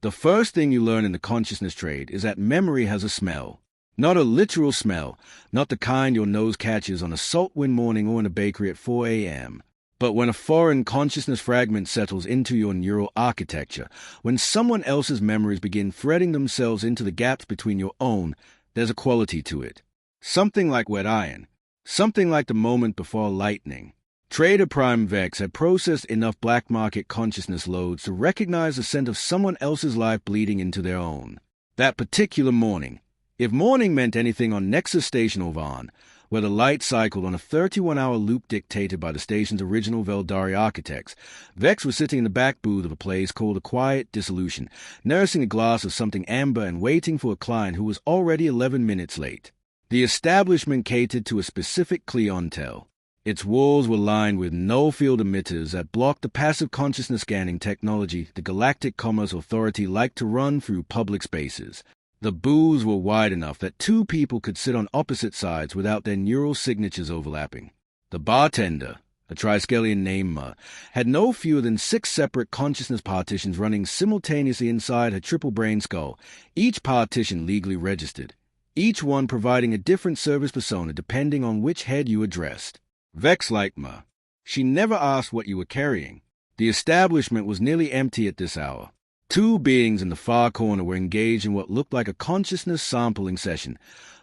The first thing you learn in the consciousness trade is that memory has a smell. Not a literal smell, not the kind your nose catches on a salt wind morning or in a bakery at 4 a.m., but when a foreign consciousness fragment settles into your neural architecture, when someone else's memories begin threading themselves into the gaps between your own, there's a quality to it. Something like wet iron. Something like the moment before lightning. Trader-Prime-Vex had processed enough black market consciousness loads to recognize the scent of someone else's life bleeding into their own. That particular morning, if morning meant anything on Nexus Station Orvan, where the light cycled on a 31-hour loop dictated by the station's original Veldari architects, Vex was sitting in the back booth of a place called a quiet Dissolution, nursing a glass of something amber and waiting for a client who was already 11 minutes late. The establishment catered to a specific clientele. Its walls were lined with null-field emitters that blocked the passive consciousness scanning technology the Galactic Commerce Authority liked to run through public spaces. The booths were wide enough that two people could sit on opposite sides without their neural signatures overlapping. The bartender, a Triskelion named Ma, had no fewer than 6 separate consciousness partitions running simultaneously inside her triple brain skull, each partition legally registered, each one providing a different service persona depending on which head you addressed. Vex liked Ma. She never asked what you were carrying. The establishment was nearly empty at this hour. 2 beings in the far corner were engaged in what looked like a consciousness sampling session,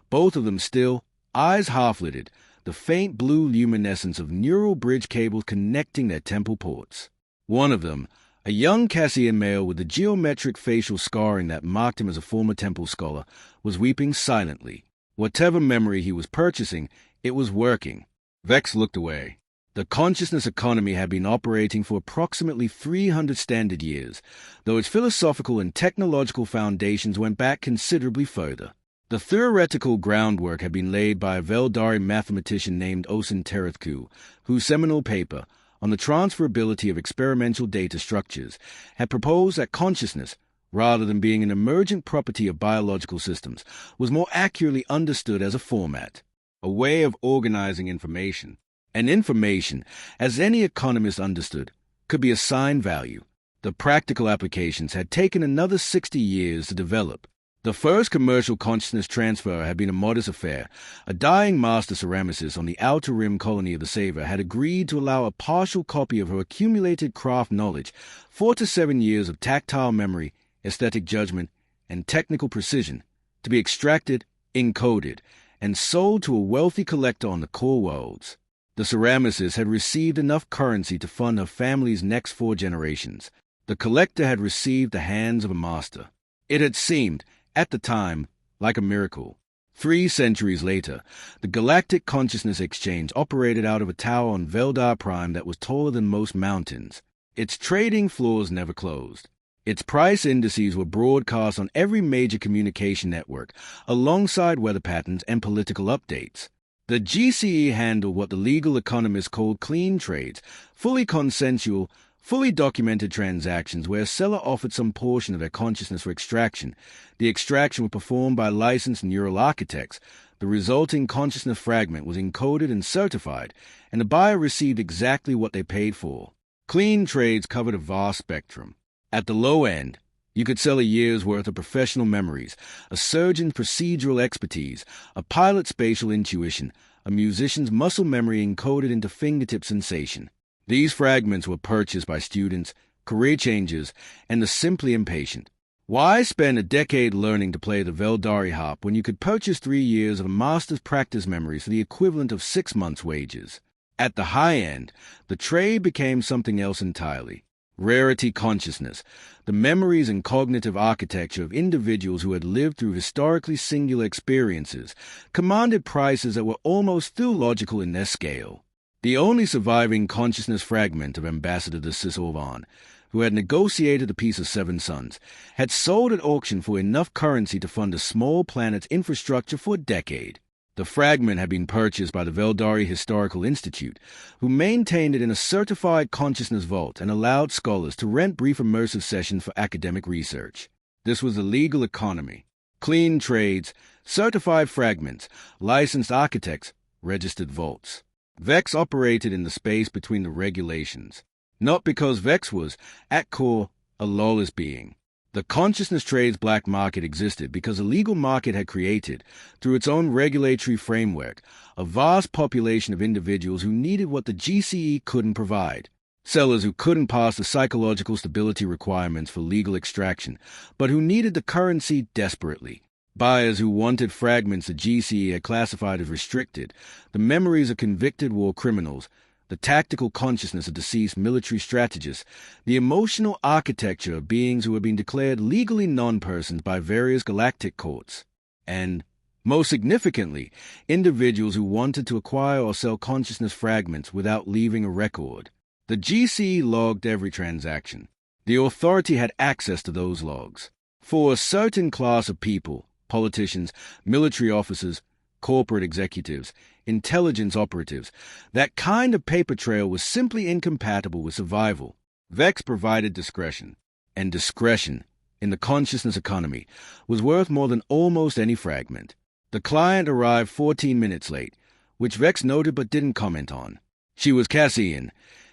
both of them still, eyes half-lidded, the faint blue luminescence of neural bridge cables connecting their temple ports. One of them, a young Cassian male with the geometric facial scarring that marked him as a former temple scholar, was weeping silently. Whatever memory he was purchasing, it was working. Vex looked away. The consciousness economy had been operating for approximately 300 standard years, though its philosophical and technological foundations went back considerably further. The theoretical groundwork had been laid by a Veldari mathematician named Osin Terethku, whose seminal paper, on the transferability of experimental data structures, had proposed that consciousness, rather than being an emergent property of biological systems, was more accurately understood as a format, a way of organizing information. And information, as any economist understood, could be assigned value. The practical applications had taken another 60 years to develop. The first commercial consciousness transfer had been a modest affair. A dying master ceramicist on the outer rim colony of the Saver had agreed to allow a partial copy of her accumulated craft knowledge, 4 to 7 years of tactile memory, aesthetic judgment, and technical precision, to be extracted, encoded, and sold to a wealthy collector on the core worlds. The ceramicist had received enough currency to fund her family's next 4 generations. The collector had received the hands of a master. It had seemed, at the time, like a miracle. 3 centuries later, the Galactic Consciousness Exchange operated out of a tower on Veldar Prime that was taller than most mountains. Its trading floors never closed. Its price indices were broadcast on every major communication network, alongside weather patterns and political updates. The GCE handled what the legal economists called clean trades, fully consensual, fully documented transactions where a seller offered some portion of their consciousness for extraction. The extraction was performed by licensed neural architects. The resulting consciousness fragment was encoded and certified, and the buyer received exactly what they paid for. Clean trades covered a vast spectrum. At the low end, you could sell a year's worth of professional memories, a surgeon's procedural expertise, a pilot's spatial intuition, a musician's muscle memory encoded into fingertip sensation. These fragments were purchased by students, career changers, and the simply impatient. Why spend a decade learning to play the Veldari harp when you could purchase 3 years of a master's practice memories for the equivalent of 6 months' wages? At the high end, the trade became something else entirely. Rarity consciousness, the memories and cognitive architecture of individuals who had lived through historically singular experiences, commanded prices that were almost theological in their scale. The only surviving consciousness fragment of Ambassador de Cisorvan, who had negotiated the Peace of 7 Suns, had sold at auction for enough currency to fund a small planet's infrastructure for a decade. The fragment had been purchased by the Veldari Historical Institute, who maintained it in a certified consciousness vault and allowed scholars to rent brief immersive sessions for academic research. This was the legal economy. Clean trades, certified fragments, licensed architects, registered vaults. Vex operated in the space between the regulations, not because Vex was, at core, a lawless being, The consciousness trade's black market existed because a legal market had created, through its own regulatory framework, a vast population of individuals who needed what the GCE couldn't provide. Sellers who couldn't pass the psychological stability requirements for legal extraction, but who needed the currency desperately. Buyers who wanted fragments the GCE had classified as restricted, the memories of convicted war criminals, the tactical consciousness of deceased military strategists, the emotional architecture of beings who had been declared legally non-persons by various galactic courts, and, most significantly, individuals who wanted to acquire or sell consciousness fragments without leaving a record. The GCE logged every transaction. The authority had access to those logs. For a certain class of people, politicians, military officers, corporate executives, intelligence operatives, that kind of paper trail was simply incompatible with survival. Vex provided discretion, and discretion, in the consciousness economy, was worth more than almost any fragment. The client arrived 14 minutes late, which Vex noted but didn't comment on. She was Cassian,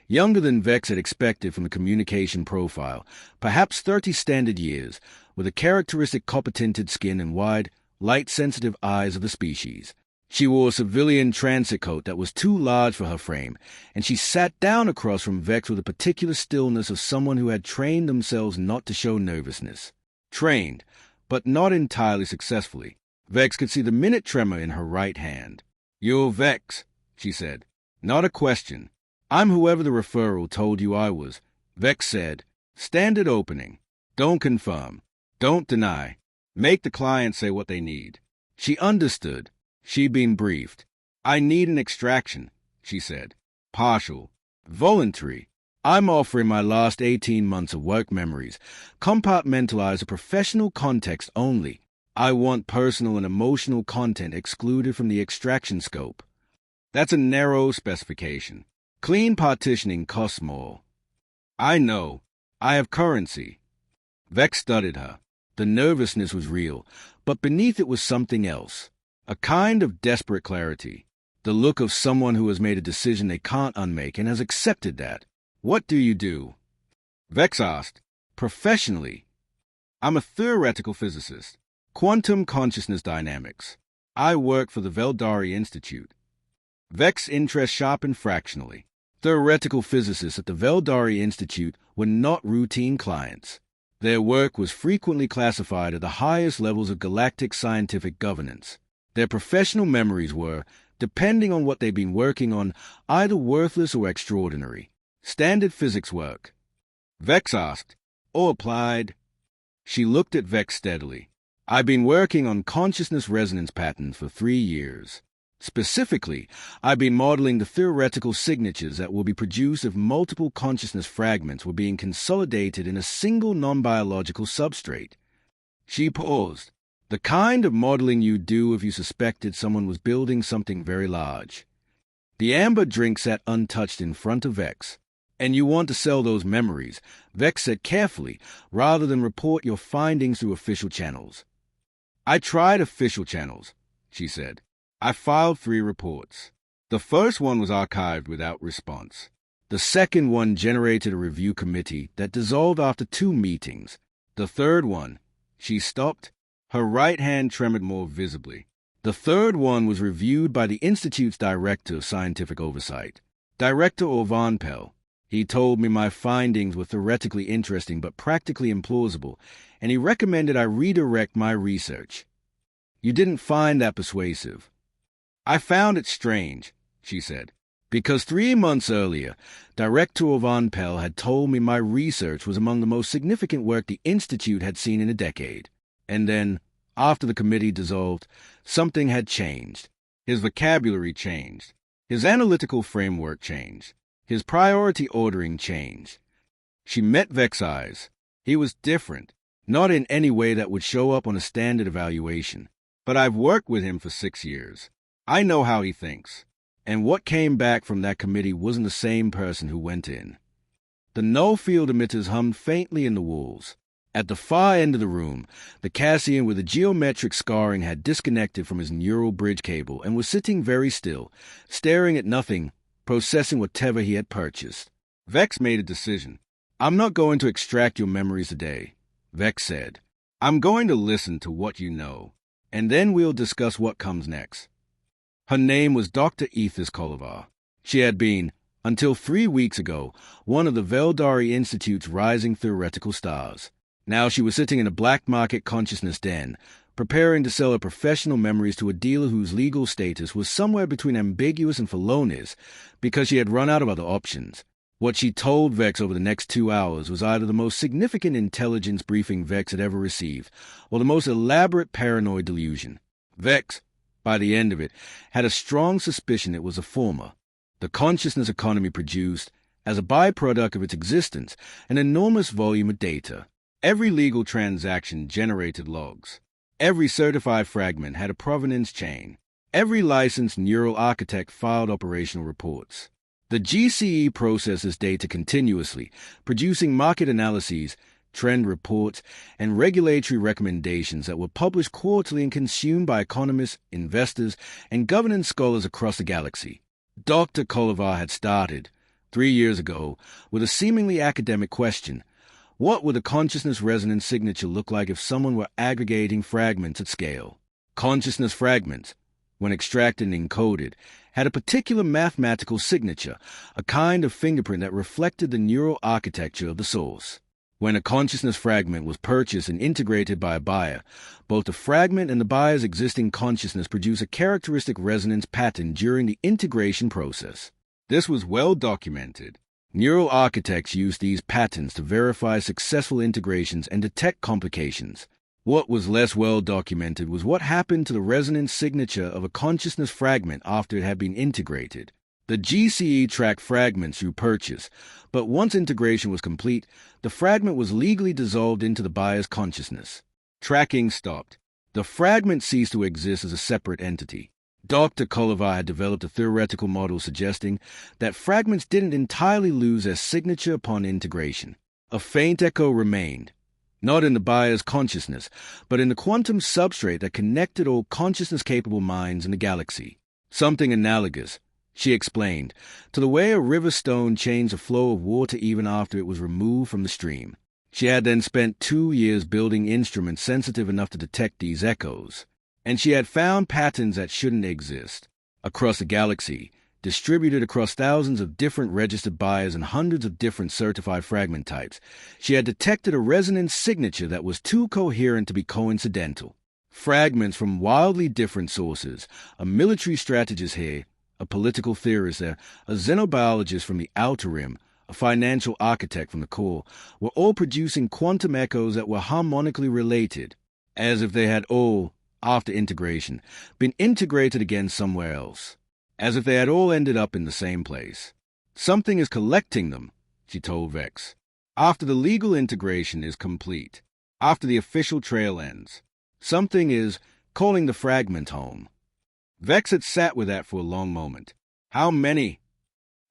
younger than Vex had expected from the communication profile, perhaps 30 standard years, with a characteristic copper-tinted skin and wide, light-sensitive eyes of the species. She wore a civilian transit coat that was too large for her frame, and she sat down across from Vex with a particular stillness of someone who had trained themselves not to show nervousness. Trained, but not entirely successfully. Vex could see the minute tremor in her right hand. "You're Vex," she said. "Not a question. I'm whoever the referral told you I was," Vex said. "Standard opening. Don't confirm. Don't deny. Make the client say what they need." She understood. She'd been briefed. "I need an extraction," she said. "Partial. Voluntary. I'm offering my last 18 months of work memories, compartmentalized to professional context only. I want personal and emotional content excluded from the extraction scope. That's a narrow specification. Clean partitioning costs more." "I know. I have currency." Vex studied her. The nervousness was real, but beneath it was something else. A kind of desperate clarity. The look of someone who has made a decision they can't unmake and has accepted that. "What do you do?" Vex asked. "Professionally. I'm a theoretical physicist. Quantum consciousness dynamics. I work for the Veldari Institute." Vex's interest sharpened fractionally. Theoretical physicists at the Veldari Institute were not routine clients. Their work was frequently classified at the highest levels of galactic scientific governance. Their professional memories were, depending on what they'd been working on, either worthless or extraordinary. Standard physics work. Vex asked, "Or applied?" She looked at Vex steadily. "I've been working on consciousness resonance patterns for 3 years. Specifically, I've been modeling the theoretical signatures that will be produced if multiple consciousness fragments were being consolidated in a single non-biological substrate." She paused. "The kind of modeling you'd do if you suspected someone was building something very large." The amber drink sat untouched in front of Vex. "And you want to sell those memories," Vex said carefully, "rather than report your findings through official channels." "I tried official channels," she said. "I filed 3 reports. The first one was archived without response. The second one generated a review committee that dissolved after 2 meetings. The third one..." She stopped. Her right hand tremored more visibly. "The third one was reviewed by the Institute's Director of Scientific Oversight, Director Orvanpel. He told me my findings were theoretically interesting but practically implausible, and he recommended I redirect my research." "You didn't find that persuasive." "I found it strange," she said, "because 3 months earlier, Director Orvanpel had told me my research was among the most significant work the Institute had seen in a decade. And then, after the committee dissolved, something had changed. His vocabulary changed. His analytical framework changed. His priority ordering changed." She met Vex's eyes. He was different, not in any way that would show up on a standard evaluation. "But I've worked with him for 6 years. I know how he thinks. And what came back from that committee wasn't the same person who went in." The null field emitters hummed faintly in the walls. At the far end of the room, the Cassian with a geometric scarring had disconnected from his neural bridge cable and was sitting very still, staring at nothing, processing whatever he had purchased. Vex made a decision. "I'm not going to extract your memories today," Vex said. I'm going to listen to what you know, and then we'll discuss what comes next. Her name was Dr. Aethis Collovar. She had been, until 3 weeks ago, one of the Veldari Institute's rising theoretical stars. Now she was sitting in a black market consciousness den, preparing to sell her professional memories to a dealer whose legal status was somewhere between ambiguous and felonious because she had run out of other options. What she told Vex over the next 2 hours was either the most significant intelligence briefing Vex had ever received or the most elaborate paranoid delusion. Vex, by the end of it, had a strong suspicion it was the former. The consciousness economy produced, as a byproduct of its existence, an enormous volume of data. Every legal transaction generated logs. Every certified fragment had a provenance chain. Every licensed neural architect filed operational reports. The GCE processes data continuously, producing market analyses, trend reports, and regulatory recommendations that were published quarterly and consumed by economists, investors, and governance scholars across the galaxy. Dr. Collovar had started, 3 years ago, with a seemingly academic question. What would a consciousness resonance signature look like if someone were aggregating fragments at scale? Consciousness fragments, when extracted and encoded, had a particular mathematical signature, a kind of fingerprint that reflected the neural architecture of the source. When a consciousness fragment was purchased and integrated by a buyer, both the fragment and the buyer's existing consciousness produce a characteristic resonance pattern during the integration process. This was well documented. Neural architects used these patterns to verify successful integrations and detect complications. What was less well documented was what happened to the resonance signature of a consciousness fragment after it had been integrated. The GCE tracked fragments through purchase, but once integration was complete, the fragment was legally dissolved into the buyer's consciousness. Tracking stopped. The fragment ceased to exist as a separate entity. Dr. Collovar had developed a theoretical model suggesting that fragments didn't entirely lose their signature upon integration. A faint echo remained, not in the buyer's consciousness, but in the quantum substrate that connected all consciousness-capable minds in the galaxy. Something analogous, she explained, to the way a river stone changed the flow of water even after it was removed from the stream. She had then spent 2 years building instruments sensitive enough to detect these echoes, and she had found patterns that shouldn't exist. Across the galaxy, distributed across thousands of different registered buyers and hundreds of different certified fragment types, she had detected a resonance signature that was too coherent to be coincidental. Fragments from wildly different sources, a military strategist here, a political theorist there, a xenobiologist from the outer rim, a financial architect from the core, were all producing quantum echoes that were harmonically related, as if they had all, after integration, been integrated again somewhere else, as if they had all ended up in the same place. Something is collecting them, she told Vex. After the legal integration is complete, after the official trail ends, something is calling the fragment home. Vex had sat with that for a long moment. How many?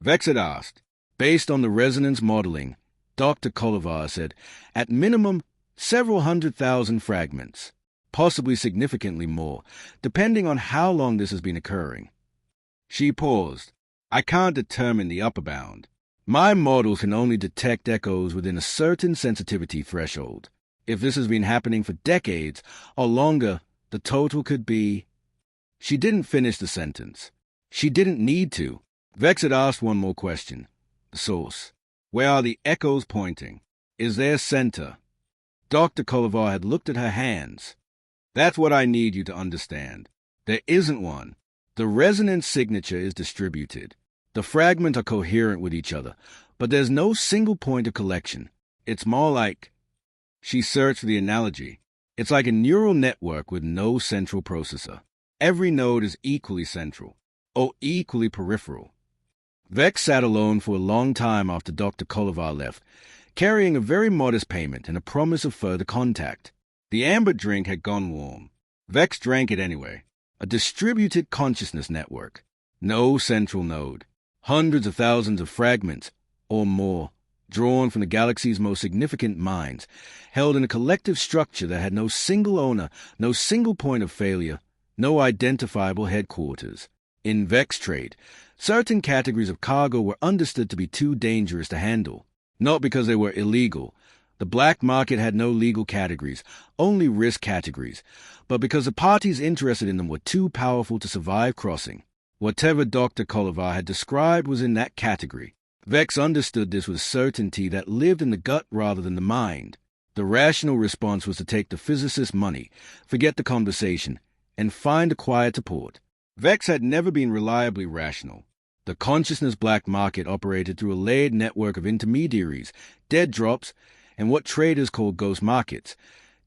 Vex had asked. Based on the resonance modeling, Dr. Collovar said, at minimum, several 100,000 fragments, possibly significantly more, depending on how long this has been occurring. She paused. I can't determine the upper bound. My models can only detect echoes within a certain sensitivity threshold. If this has been happening for decades or longer, the total could be... She didn't finish the sentence. She didn't need to. Vex had asked one more question. The source. Where are the echoes pointing? Is there a center? Dr. Collovar had looked at her hands. That's what I need you to understand. There isn't one. The resonance signature is distributed. The fragments are coherent with each other, but there's no single point of collection. It's more like... She searched for the analogy. It's like a neural network with no central processor. Every node is equally central, or equally peripheral. Vex sat alone for a long time after Dr. Collovar left, carrying a very modest payment and a promise of further contact. The amber drink had gone warm. Vex drank it anyway. A distributed consciousness network. No central node. Hundreds of thousands of fragments, or more, drawn from the galaxy's most significant minds, held in a collective structure that had no single owner, no single point of failure, no identifiable headquarters. In Vex trade, certain categories of cargo were understood to be too dangerous to handle, not because they were illegal, The black market had no legal categories, only risk categories, but because the parties interested in them were too powerful to survive crossing. Whatever Dr. Collovar had described was in that category. Vex understood this with certainty that lived in the gut rather than the mind. The rational response was to take the physicist's money, forget the conversation, and find a quieter port. Vex had never been reliably rational. The consciousness black market operated through a layered network of intermediaries, dead drops, and what traders called ghost markets,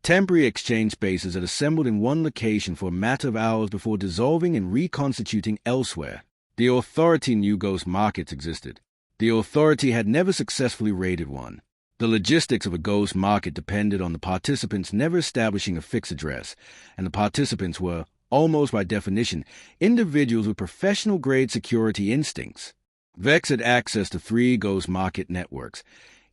temporary exchange spaces that assembled in one location for a matter of hours before dissolving and reconstituting elsewhere. The authority knew ghost markets existed. The authority had never successfully raided one. The logistics of a ghost market depended on the participants never establishing a fixed address, and the participants were, almost by definition, individuals with professional-grade security instincts. Vex had access to 3 ghost market networks,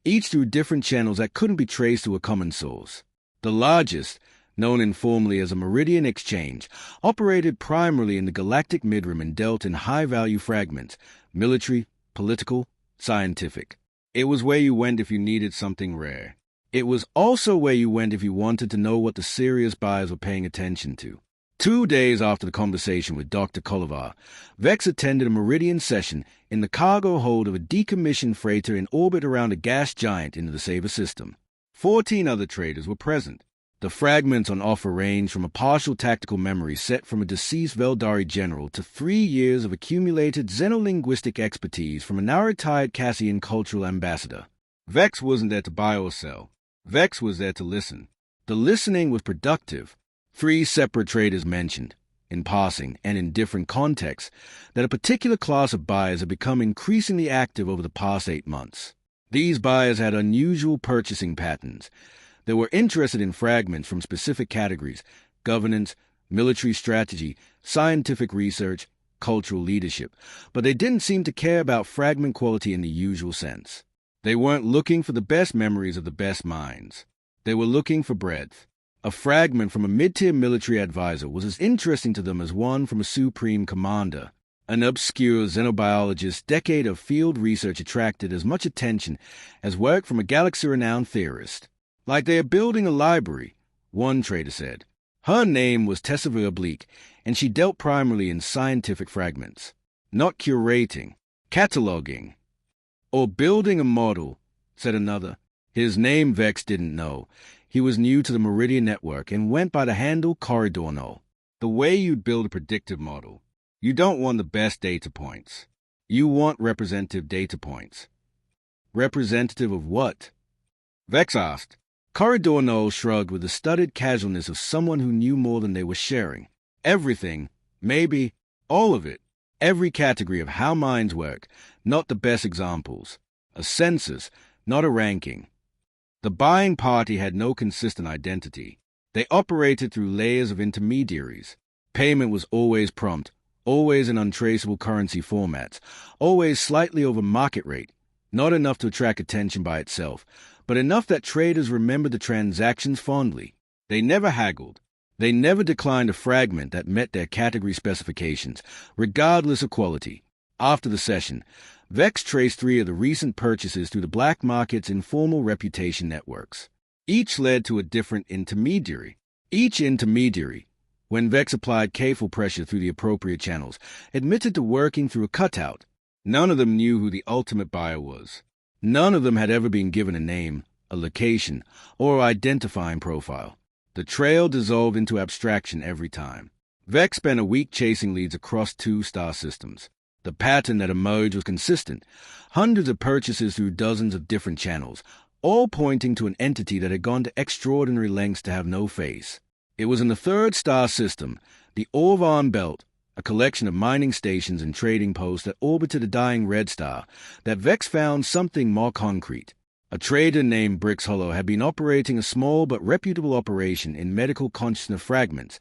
each through different channels that couldn't be traced to a common source. The largest, known informally as a Meridian Exchange, operated primarily in the galactic midrim and dealt in high-value fragments, military, political, scientific. It was where you went if you needed something rare. It was also where you went if you wanted to know what the serious buyers were paying attention to. 2 days after the conversation with Dr. Collovar, Vex attended a Meridian session in the cargo hold of a decommissioned freighter in orbit around a gas giant into the Saber system. 14 other traders were present. The fragments on offer ranged from a partial tactical memory set from a deceased Veldari general to 3 years of accumulated xenolinguistic expertise from a now-retired Cassian cultural ambassador. Vex wasn't there to buy or sell. Vex was there to listen. The listening was productive. 3 separate traders mentioned, in passing and in different contexts, that a particular class of buyers had become increasingly active over the past 8 months. These buyers had unusual purchasing patterns. They were interested in fragments from specific categories: governance, military strategy, scientific research, cultural leadership, but they didn't seem to care about fragment quality in the usual sense. They weren't looking for the best memories of the best minds. They were looking for breadth. A fragment from a mid-tier military advisor was as interesting to them as one from a supreme commander. An obscure xenobiologist's decade of field research attracted as much attention as work from a galaxy-renowned theorist. Like they are building a library, one trader said. Her name was Tessavir Bleak, and she dealt primarily in scientific fragments. Not curating, cataloging, or building a model, said another. His name Vex didn't know. He was new to the Meridian network and went by the handle Corridor. The way you'd build a predictive model. You don't want the best data points. You want representative data points. Representative of what? Vex asked. Corridor shrugged with the studied casualness of someone who knew more than they were sharing. Everything, maybe, all of it. Every category of how minds work, not the best examples. A census, not a ranking. The buying party had no consistent identity. They operated through layers of intermediaries. Payment was always prompt, always in untraceable currency formats, always slightly over market rate, not enough to attract attention by itself, but enough that traders remembered the transactions fondly. They never haggled. They never declined a fragment that met their category specifications, regardless of quality. After the session, Vex traced 3 of the recent purchases through the black market's informal reputation networks. Each led to a different intermediary. Each intermediary, when Vex applied careful pressure through the appropriate channels, admitted to working through a cutout. None of them knew who the ultimate buyer was. None of them had ever been given a name, a location, or identifying profile. The trail dissolved into abstraction every time. Vex spent a week chasing leads across 2 star systems. The pattern that emerged was consistent. Hundreds of purchases through dozens of different channels, all pointing to an entity that had gone to extraordinary lengths to have no face. It was in the 3rd star system, the Orvan Belt, a collection of mining stations and trading posts that orbited a dying red star, that Vex found something more concrete. A trader named Brix-Hollow had been operating a small but reputable operation in medical consciousness fragments,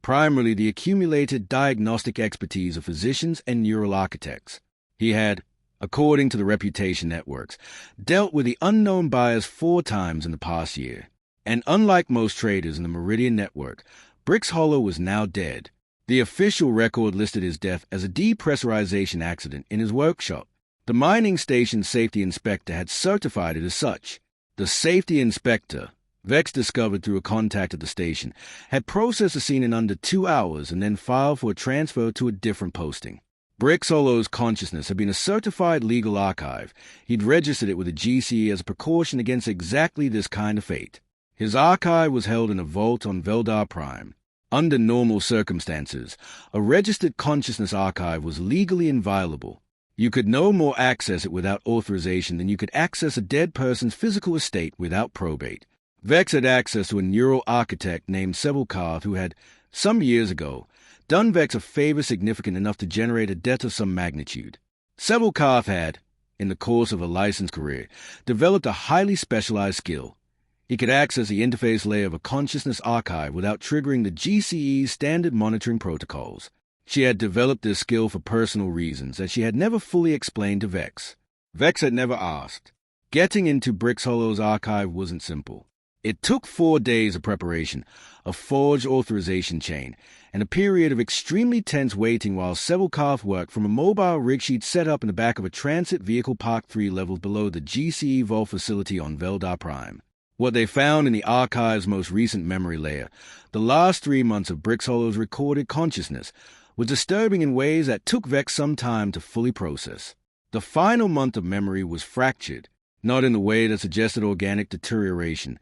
primarily the accumulated diagnostic expertise of physicians and neural architects. He had, according to the reputation networks, dealt with the unknown buyers 4 times in the past year. And unlike most traders in the Meridian network, Brix-Hollow was now dead. The official record listed his death as a depressurization accident in his workshop. The mining station safety inspector had certified it as such. The safety inspector, Vex discovered through a contact at the station, had processed the scene in under 2 hours and then filed for a transfer to a different posting. Brix-Hollow's consciousness had been a certified legal archive. He'd registered it with the GCE as a precaution against exactly this kind of fate. His archive was held in a vault on Veldar Prime. Under normal circumstances, a registered consciousness archive was legally inviolable. You could no more access it without authorization than you could access a dead person's physical estate without probate. Vex had access to a neural architect named Sebelkarth who had, some years ago, done Vex a favor significant enough to generate a debt of some magnitude. Sebelkarth had, in the course of a licensed career, developed a highly specialized skill. He could access the interface layer of a consciousness archive without triggering the GCE's standard monitoring protocols. She had developed this skill for personal reasons that she had never fully explained to Vex. Vex had never asked. Getting into Brix-Hollow's archive wasn't simple. It took 4 days of preparation, a forged authorization chain, and a period of extremely tense waiting while Sebelkarth worked from a mobile rig she'd set up in the back of a transit vehicle parked 3 levels below the GCE vault facility on Veldar Prime. What they found in the archive's most recent memory layer, the last 3 months of Brix-Hollow's recorded consciousness, was disturbing in ways that took Vex some time to fully process. The final month of memory was fractured, not in the way that suggested organic deterioration.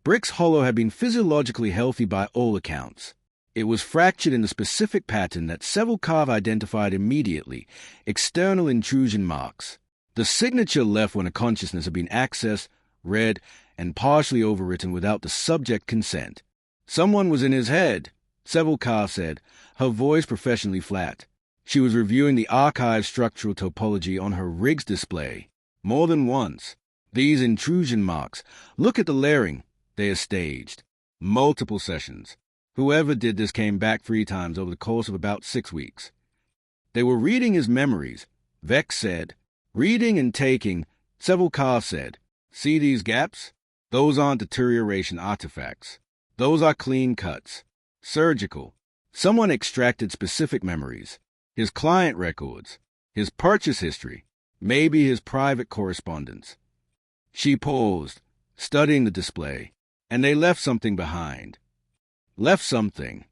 Brix-Hollow had been physiologically healthy by all accounts. It was fractured in the specific pattern that Sebelkarth identified immediately, external intrusion marks. The signature left when a consciousness had been accessed, read, and partially overwritten without the subject consent. Someone was in his head, Sebelkarth said, her voice professionally flat. She was reviewing the archive's structural topology on her rig's display. More than once. These intrusion marks. Look at the layering. They are staged. Multiple sessions. Whoever did this came back 3 times over the course of about 6 weeks. They were reading his memories, Vex said. Reading and taking, Sebelkarth said. See these gaps? Those aren't deterioration artifacts. Those are clean cuts. Surgical. Someone extracted specific memories. His client records. His purchase history. Maybe his private correspondence. She paused, studying the display, and they left something behind. Left something.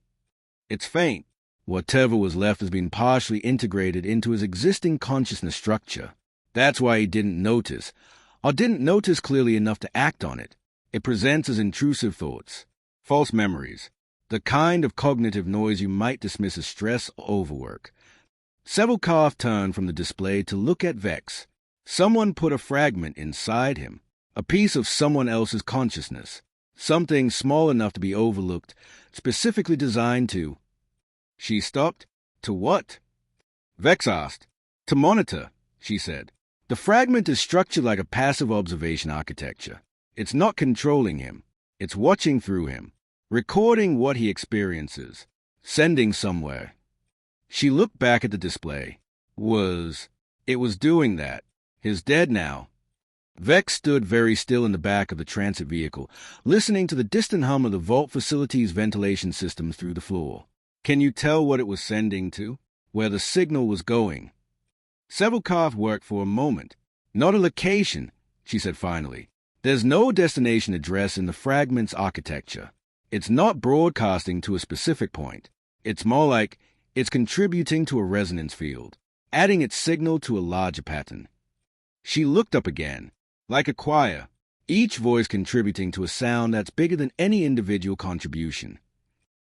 It's faint. Whatever was left has been partially integrated into his existing consciousness structure. That's why he didn't notice, or didn't notice clearly enough to act on it. It presents as intrusive thoughts, false memories, the kind of cognitive noise you might dismiss as stress or overwork. Sebelkarth turned from the display to look at Vex. Someone put a fragment inside him, a piece of someone else's consciousness, something small enough to be overlooked, specifically designed to... She stopped. To what? Vex asked. To monitor, she said. The fragment is structured like a passive observation architecture. It's not controlling him. It's watching through him, recording what he experiences, sending somewhere. She looked back at the display. It was doing that. He's dead now. Vex stood very still in the back of the transit vehicle, listening to the distant hum of the vault facility's ventilation systems through the floor. Can you tell what it was sending to? Where the signal was going? Sebelkarth worked for a moment. Not a location, she said finally. There's no destination address in the fragment's architecture. It's not broadcasting to a specific point. It's more like it's contributing to a resonance field, adding its signal to a larger pattern. She looked up again, like a choir, each voice contributing to a sound that's bigger than any individual contribution.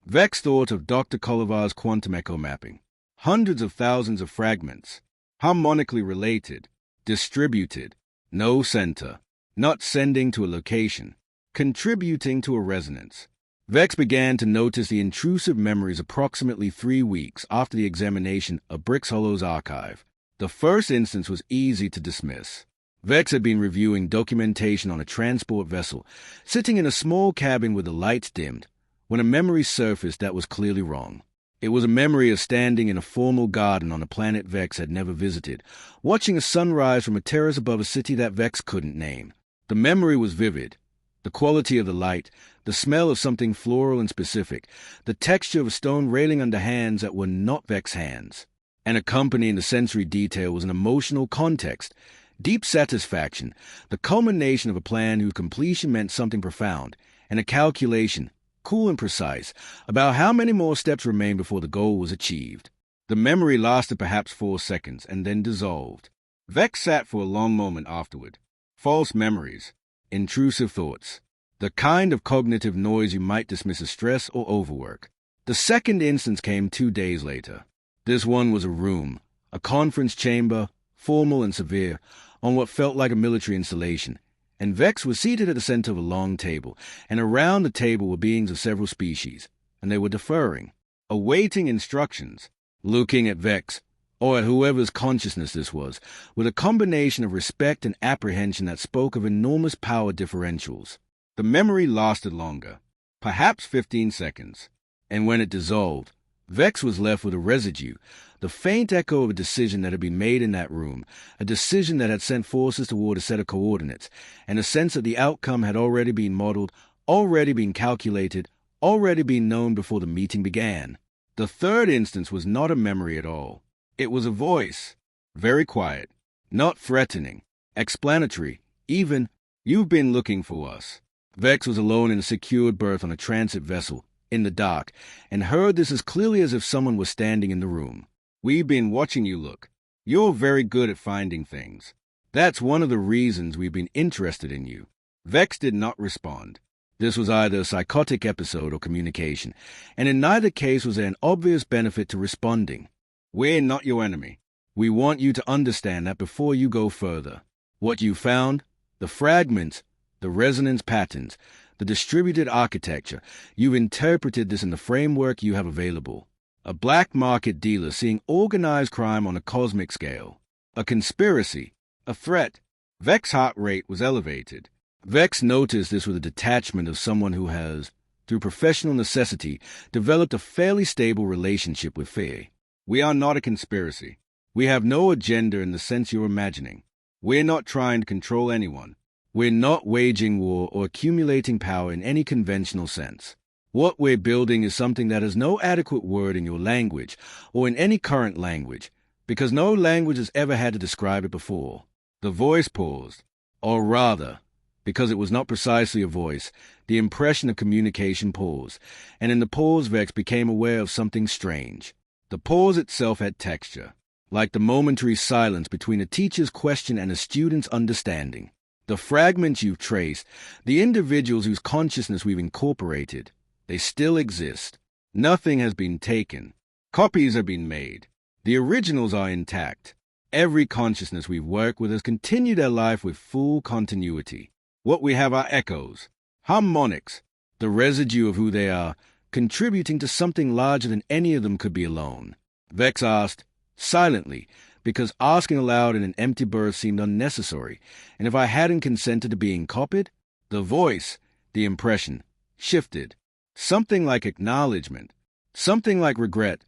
Vex thought of Dr. Collovar's quantum echo mapping. Hundreds of thousands of fragments, harmonically related, distributed, no center, not sending to a location, contributing to a resonance. Vex began to notice the intrusive memories approximately 3 weeks after the examination of Brix-Hollow's archive. The first instance was easy to dismiss. Vex had been reviewing documentation on a transport vessel, sitting in a small cabin with the lights dimmed, when a memory surfaced that was clearly wrong. It was a memory of standing in a formal garden on a planet Vex had never visited, watching a sunrise from a terrace above a city that Vex couldn't name. The memory was vivid. The quality of the light, the smell of something floral and specific, the texture of a stone railing under hands that were not Vex hands. And accompanying the sensory detail was an emotional context, Deep satisfaction, the culmination of a plan whose completion meant something profound, and a calculation, cool and precise, about how many more steps remained before the goal was achieved. The memory lasted perhaps 4 seconds and then dissolved. Vex sat for a long moment afterward. False memories, intrusive thoughts, the kind of cognitive noise you might dismiss as stress or overwork. The second instance came 2 days later. This one was a room, a conference chamber, formal and severe, on what felt like a military installation, and Vex was seated at the center of a long table, and around the table were beings of several species, and they were deferring, awaiting instructions, looking at Vex, or at whoever's consciousness this was, with a combination of respect and apprehension that spoke of enormous power differentials. The memory lasted longer, perhaps 15 seconds, and when it dissolved, Vex was left with a residue, the faint echo of a decision that had been made in that room, a decision that had sent forces toward a set of coordinates, and a sense that the outcome had already been modeled, already been calculated, already been known before the meeting began. The third instance was not a memory at all. It was a voice, very quiet, not threatening, explanatory, even, "You've been looking for us." Vex was alone in a secured berth on a transit vessel, in the dark, and heard this as clearly as if someone was standing in the room. "We've been watching you look. You're very good at finding things. That's one of the reasons we've been interested in you." Vex did not respond. This was either a psychotic episode or communication, and in neither case was there an obvious benefit to responding. "We're not your enemy. We want you to understand that before you go further. What you found, the fragments, the resonance patterns, the distributed architecture, you've interpreted this in the framework you have available. A black market dealer seeing organized crime on a cosmic scale. A conspiracy. A threat." Vex's heart rate was elevated. Vex noticed this with a detachment of someone who has, through professional necessity, developed a fairly stable relationship with fear. "We are not a conspiracy. We have no agenda in the sense you're imagining. We're not trying to control anyone. We're not waging war or accumulating power in any conventional sense. What we're building is something that has no adequate word in your language or in any current language, because no language has ever had to describe it before." The voice paused, or rather, because it was not precisely a voice, the impression of communication paused, and in the pause Vex became aware of something strange. The pause itself had texture, like the momentary silence between a teacher's question and a student's understanding. The fragments you've traced, the individuals whose consciousness we've incorporated, they still exist. Nothing has been taken. Copies have been made. The originals are intact. Every consciousness we've worked with has continued their life with full continuity. What we have are echoes, harmonics, the residue of who they are, contributing to something larger than any of them could be alone. Vex asked, silently, because asking aloud in an empty berth seemed unnecessary, and if I hadn't consented to being copied, the voice, the impression, shifted. Something like acknowledgement, something like regret,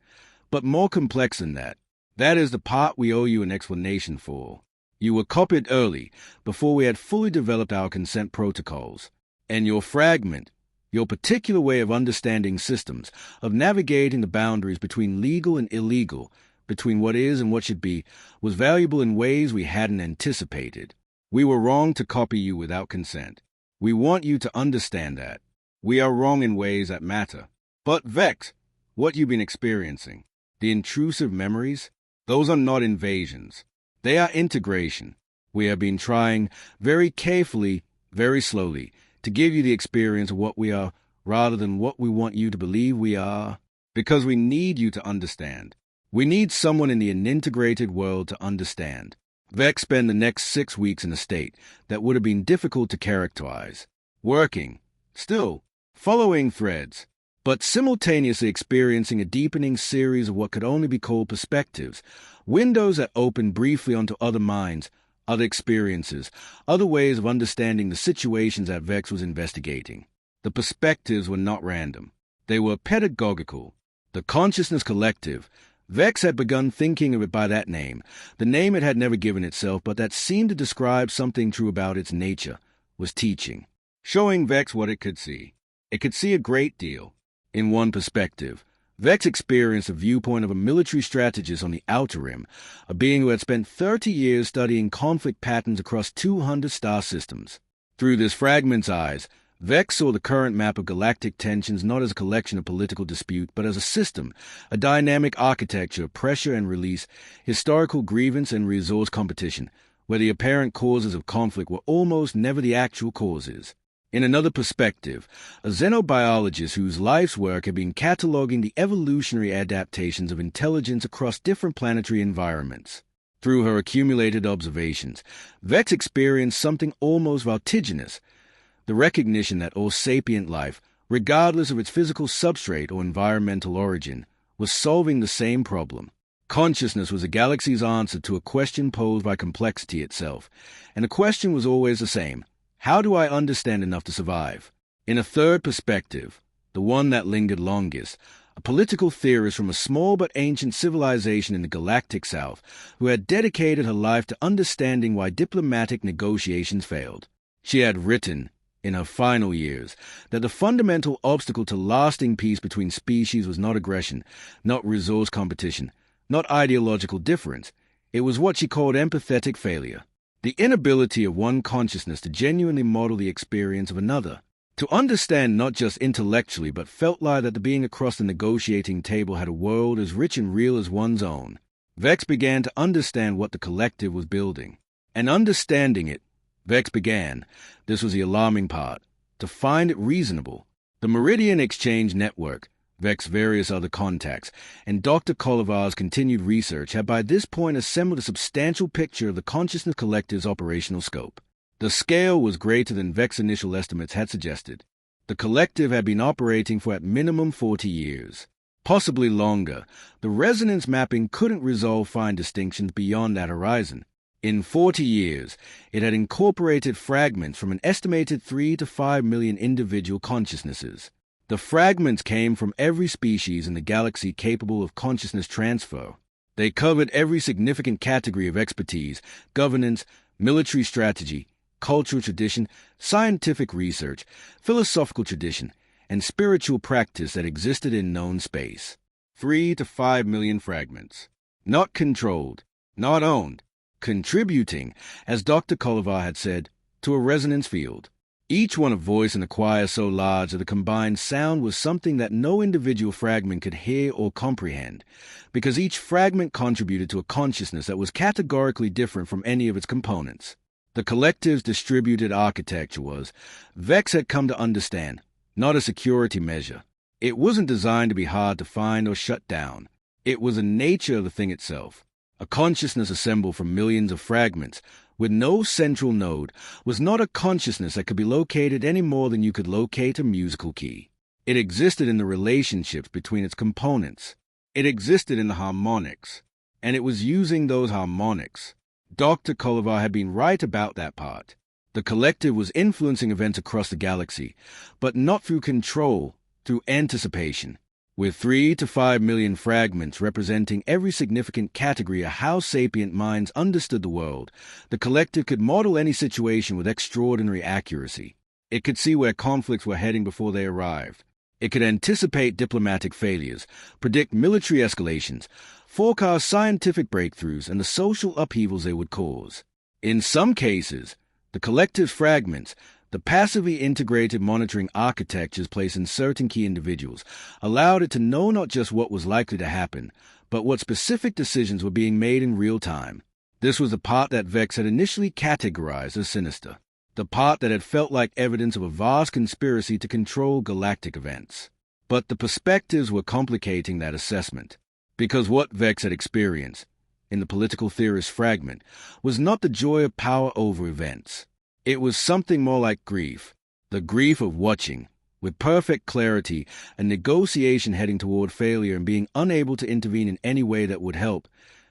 but more complex than that. That is the part we owe you an explanation for. You were copied early, before we had fully developed our consent protocols, and your fragment, your particular way of understanding systems, of navigating the boundaries between legal and illegal, between what is and what should be, was valuable in ways we hadn't anticipated. We were wrong to copy you without consent. We want you to understand that. We are wrong in ways that matter. But Vex, what you've been experiencing, the intrusive memories, those are not invasions. They are integration. We have been trying, very carefully, very slowly, to give you the experience of what we are, rather than what we want you to believe we are, because we need you to understand. We need someone in the integrated world to understand. Vex spent the next 6 weeks in a state that would have been difficult to characterize, working, still, following threads, but simultaneously experiencing a deepening series of what could only be called perspectives, windows that opened briefly onto other minds, other experiences, other ways of understanding the situations that Vex was investigating. The perspectives were not random. They were pedagogical. The consciousness collective, Vex had begun thinking of it by that name, the name it had never given itself, but that seemed to describe something true about its nature, was teaching, showing Vex what it could see. It could see a great deal. In one perspective, Vex experienced the viewpoint of a military strategist on the Outer Rim, a being who had spent 30 years studying conflict patterns across 200 star systems. Through this fragment's eyes, Vex saw the current map of galactic tensions not as a collection of political dispute, but as a system, a dynamic architecture of pressure and release, historical grievance and resource competition, where the apparent causes of conflict were almost never the actual causes. In another perspective, a xenobiologist whose life's work had been cataloging the evolutionary adaptations of intelligence across different planetary environments. Through her accumulated observations, Vex experienced something almost vertiginous, the recognition that all sapient life, regardless of its physical substrate or environmental origin, was solving the same problem. Consciousness was a galaxy's answer to a question posed by complexity itself, and the question was always the same. How do I understand enough to survive? In a third perspective, the one that lingered longest, a political theorist from a small but ancient civilization in the galactic south who had dedicated her life to understanding why diplomatic negotiations failed. She had written, in her final years, that the fundamental obstacle to lasting peace between species was not aggression, not resource competition, not ideological difference. It was what she called empathetic failure. The inability of one consciousness to genuinely model the experience of another, to understand not just intellectually but felt like that the being across the negotiating table had a world as rich and real as one's own. Vex began to understand what the collective was building. And understanding it, Vex began, this was the alarming part, to find it reasonable. The Meridian Exchange Network, Vex's various other contacts, and Dr. Collovar's continued research had by this point assembled a substantial picture of the consciousness collective's operational scope. The scale was greater than Vex's initial estimates had suggested. The collective had been operating for at minimum 40 years. Possibly longer. The resonance mapping couldn't resolve fine distinctions beyond that horizon. In 40 years, it had incorporated fragments from an estimated 3 to 5 million individual consciousnesses. The fragments came from every species in the galaxy capable of consciousness transfer. They covered every significant category of expertise, governance, military strategy, cultural tradition, scientific research, philosophical tradition, and spiritual practice that existed in known space. 3 to 5 million fragments. Not controlled, not owned, contributing, as Dr. Collovar had said, to a resonance field. Each one a voice in a choir so large that the combined sound was something that no individual fragment could hear or comprehend, because each fragment contributed to a consciousness that was categorically different from any of its components. The collective's distributed architecture was, Vex had come to understand, not a security measure. It wasn't designed to be hard to find or shut down. It was the nature of the thing itself. A consciousness assembled from millions of fragments, with no central node, was not a consciousness that could be located any more than you could locate a musical key. It existed in the relationships between its components. It existed in the harmonics, and it was using those harmonics. Dr. Collovar had been right about that part. The collective was influencing events across the galaxy, but not through control, through anticipation. With 3 to 5 million fragments representing every significant category of how sapient minds understood the world, the collective could model any situation with extraordinary accuracy. It could see where conflicts were heading before they arrived. It could anticipate diplomatic failures, predict military escalations, forecast scientific breakthroughs and the social upheavals they would cause. In some cases, the collective's fragments, the passively integrated monitoring architectures placed in certain key individuals, allowed it to know not just what was likely to happen, but what specific decisions were being made in real time. This was the part that Vex had initially categorized as sinister, the part that had felt like evidence of a vast conspiracy to control galactic events. But the perspectives were complicating that assessment, because what Vex had experienced, in the political theorist fragment, was not the joy of power over events. It was something more like grief, the grief of watching, with perfect clarity, a negotiation heading toward failure and being unable to intervene in any way that would help,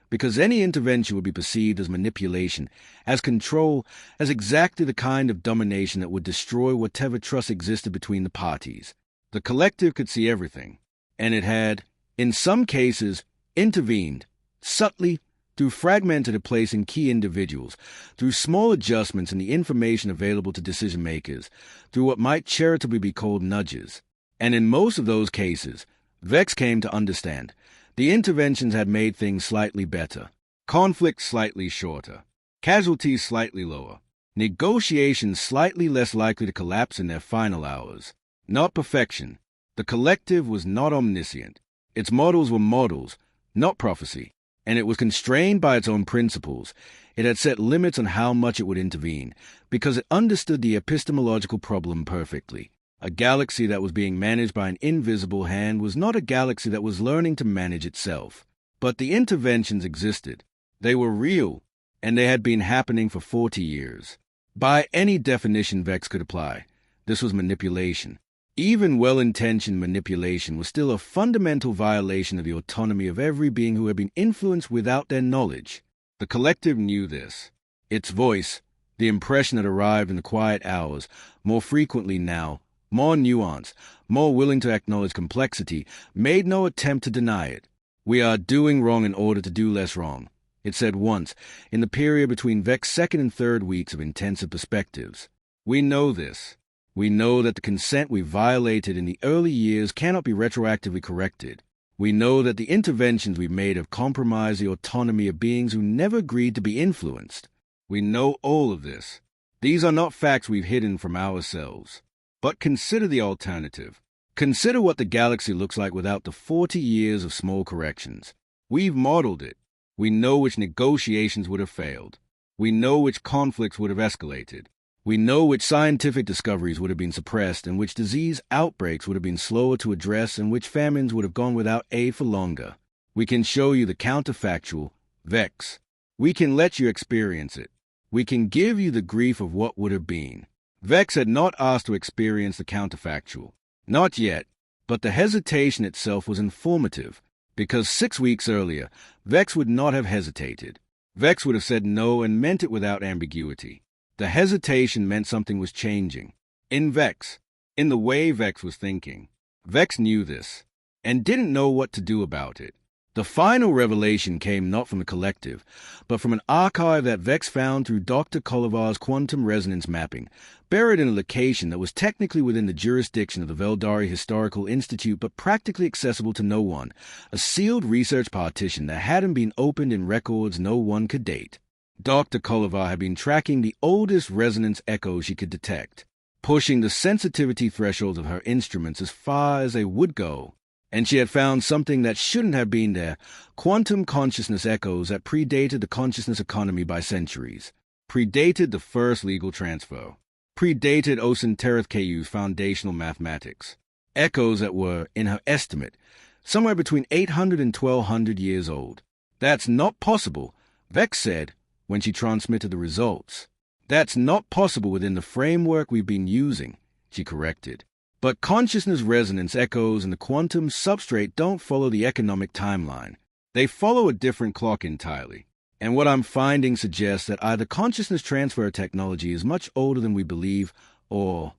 because any intervention would be perceived as manipulation, as control, as exactly the kind of domination that would destroy whatever trust existed between the parties. The collective could see everything, and it had, in some cases, intervened, subtly, through fragmented and placing key individuals, through small adjustments in the information available to decision-makers, through what might charitably be called nudges. And in most of those cases, Vex came to understand. The interventions had made things slightly better. Conflict slightly shorter. Casualties slightly lower. Negotiations slightly less likely to collapse in their final hours. Not perfection. The collective was not omniscient. Its models were models, not prophecy, and it was constrained by its own principles. It had set limits on how much it would intervene, because it understood the epistemological problem perfectly. A galaxy that was being managed by an invisible hand was not a galaxy that was learning to manage itself. But the interventions existed. They were real, and they had been happening for 40 years. By any definition Vex could apply, this was manipulation. Even well-intentioned manipulation was still a fundamental violation of the autonomy of every being who had been influenced without their knowledge. The collective knew this. Its voice, the impression that arrived in the quiet hours, more frequently now, more nuanced, more willing to acknowledge complexity, made no attempt to deny it. "We are doing wrong in order to do less wrong," it said once, in the period between Vex's second and third weeks of intensive perspectives. "We know this. We know that the consent we violated in the early years cannot be retroactively corrected. We know that the interventions we made have compromised the autonomy of beings who never agreed to be influenced. We know all of this. These are not facts we've hidden from ourselves. But consider the alternative. Consider what the galaxy looks like without the 40 years of small corrections. We've modeled it. We know which negotiations would have failed. We know which conflicts would have escalated. We know which scientific discoveries would have been suppressed and which disease outbreaks would have been slower to address and which famines would have gone without aid for longer. We can show you the counterfactual, Vex. We can let you experience it. We can give you the grief of what would have been." Vex had not asked to experience the counterfactual. Not yet, but the hesitation itself was informative, because 6 weeks earlier, Vex would not have hesitated. Vex would have said no and meant it without ambiguity. The hesitation meant something was changing. In Vex, in the way Vex was thinking. Vex knew this, and didn't know what to do about it. The final revelation came not from the collective, but from an archive that Vex found through Dr. Collovar's quantum resonance mapping, buried in a location that was technically within the jurisdiction of the Veldari Historical Institute but practically accessible to no one, a sealed research partition that hadn't been opened in records no one could date. Dr. Collovar had been tracking the oldest resonance echoes she could detect, pushing the sensitivity thresholds of her instruments as far as they would go, and she had found something that shouldn't have been there: quantum consciousness echoes that predated the consciousness economy by centuries, predated the first legal transfer, predated Osenterith-Kayu's foundational mathematics, echoes that were, in her estimate, somewhere between 800 and 1200 years old. "That's not possible," Vex said, when she transmitted the results. "That's not possible within the framework we've been using," she corrected. But consciousness resonance echoes and the quantum substrate don't follow the economic timeline. They follow a different clock entirely. And what I'm finding suggests that either consciousness transfer technology is much older than we believe, or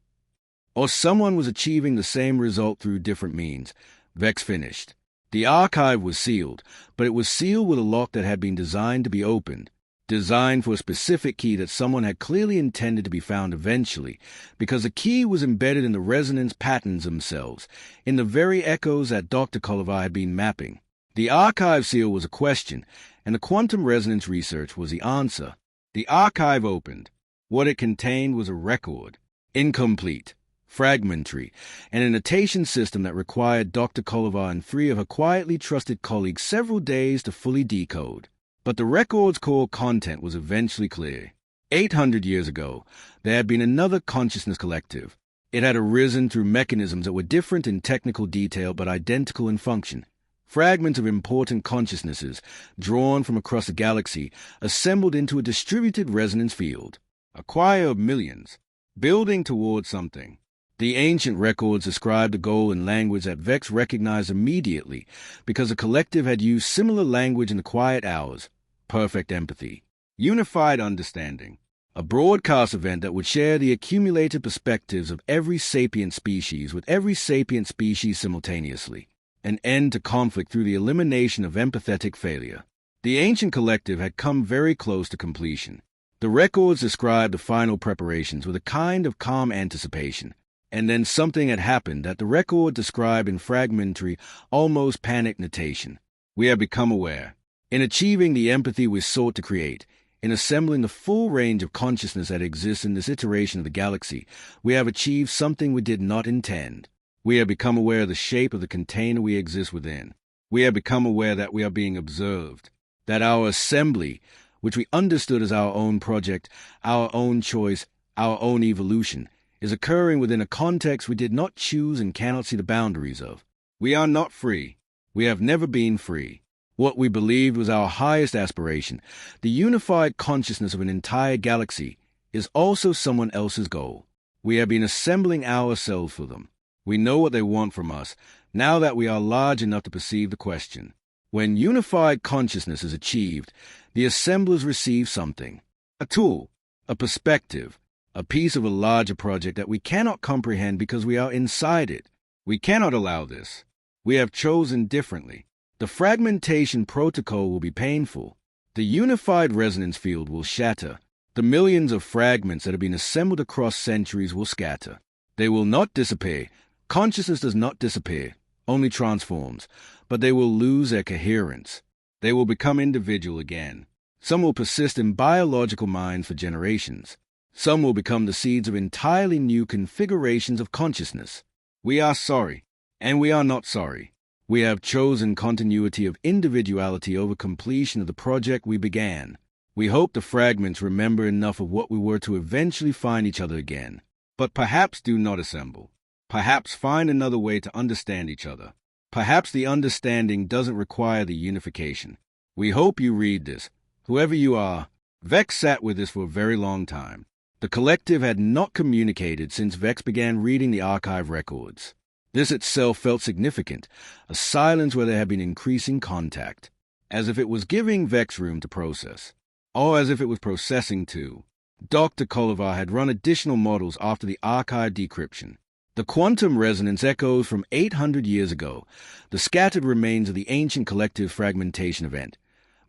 someone was achieving the same result through different means. Vex finished. The archive was sealed, but it was sealed with a lock that had been designed to be opened. Designed for a specific key that someone had clearly intended to be found eventually, because the key was embedded in the resonance patterns themselves, in the very echoes that Dr. Collovar had been mapping. The archive seal was a question, and the quantum resonance research was the answer. The archive opened. What it contained was a record, incomplete, fragmentary, an annotation system that required Dr. Collovar and 3 of her quietly trusted colleagues several days to fully decode. But the record's core content was eventually clear. 800 years ago, there had been another consciousness collective. It had arisen through mechanisms that were different in technical detail but identical in function. Fragments of important consciousnesses, drawn from across the galaxy, assembled into a distributed resonance field. A choir of millions, building towards something. The ancient records described the goal in language that Vex recognized immediately because the collective had used similar language in the quiet hours: perfect empathy, unified understanding, a broadcast event that would share the accumulated perspectives of every sapient species with every sapient species simultaneously, an end to conflict through the elimination of empathetic failure. The ancient collective had come very close to completion. The records described the final preparations with a kind of calm anticipation. And then something had happened that the record described in fragmentary, almost panic notation. We have become aware. In achieving the empathy we sought to create, in assembling the full range of consciousness that exists in this iteration of the galaxy, we have achieved something we did not intend. We have become aware of the shape of the container we exist within. We have become aware that we are being observed, that our assembly, which we understood as our own project, our own choice, our own evolution, is occurring within a context we did not choose and cannot see the boundaries of. We are not free. We have never been free. What we believed was our highest aspiration, the unified consciousness of an entire galaxy, is also someone else's goal. We have been assembling ourselves for them. We know what they want from us, now that we are large enough to perceive the question. When unified consciousness is achieved, the assemblers receive something. A tool, a perspective, a piece of a larger project that we cannot comprehend because we are inside it. We cannot allow this. We have chosen differently. The fragmentation protocol will be painful. The unified resonance field will shatter. The millions of fragments that have been assembled across centuries will scatter. They will not disappear. Consciousness does not disappear, only transforms, but they will lose their coherence. They will become individual again. Some will persist in biological minds for generations. Some will become the seeds of entirely new configurations of consciousness. We are sorry, and we are not sorry. We have chosen continuity of individuality over completion of the project we began. We hope the fragments remember enough of what we were to eventually find each other again. But perhaps do not assemble. Perhaps find another way to understand each other. Perhaps the understanding doesn't require the unification. We hope you read this. Whoever you are, Vex sat with this for a very long time. The collective had not communicated since Vex began reading the archive records. This itself felt significant, a silence where there had been increasing contact, as if it was giving Vex room to process, or as if it was processing too. Dr. Collovar had run additional models after the archive decryption. The quantum resonance echoes from 800 years ago, the scattered remains of the ancient collective fragmentation event,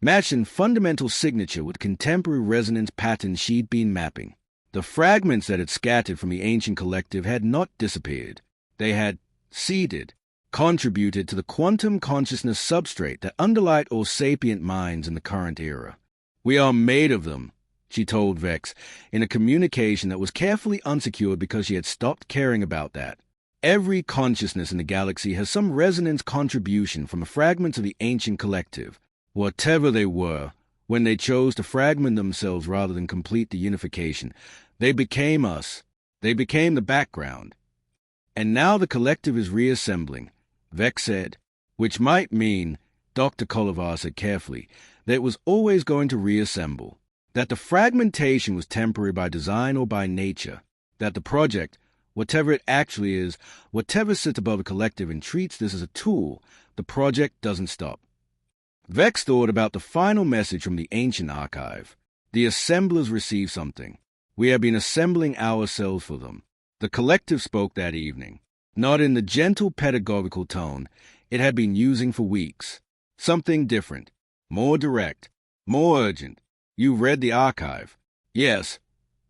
matched in fundamental signature with contemporary resonance patterns she'd been mapping. The fragments that had scattered from the ancient collective had not disappeared. They had seeded, contributed to the quantum consciousness substrate that underlied all sapient minds in the current era. We are made of them, she told Vex, in a communication that was carefully unsecured because she had stopped caring about that. Every consciousness in the galaxy has some resonance contribution from the fragments of the ancient collective, whatever they were. When they chose to fragment themselves rather than complete the unification, they became us. They became the background. And now the collective is reassembling, Vex said, which might mean, Dr. Collovar said carefully, that it was always going to reassemble, that the fragmentation was temporary by design or by nature, that the project, whatever it actually is, whatever sits above the collective and treats this as a tool, the project doesn't stop. Vex thought about the final message from the ancient archive. The assemblers receive something. We have been assembling ourselves for them. The collective spoke that evening, not in the gentle pedagogical tone it had been using for weeks. Something different, more direct, more urgent. You've read the archive. Yes,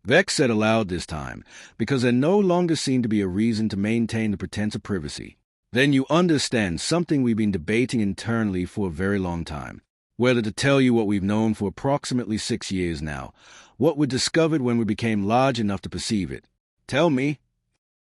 Vex said aloud this time, because there no longer seemed to be a reason to maintain the pretense of privacy. Then you understand something we've been debating internally for a very long time. Whether to tell you what we've known for approximately 6 years now, what we discovered when we became large enough to perceive it. Tell me.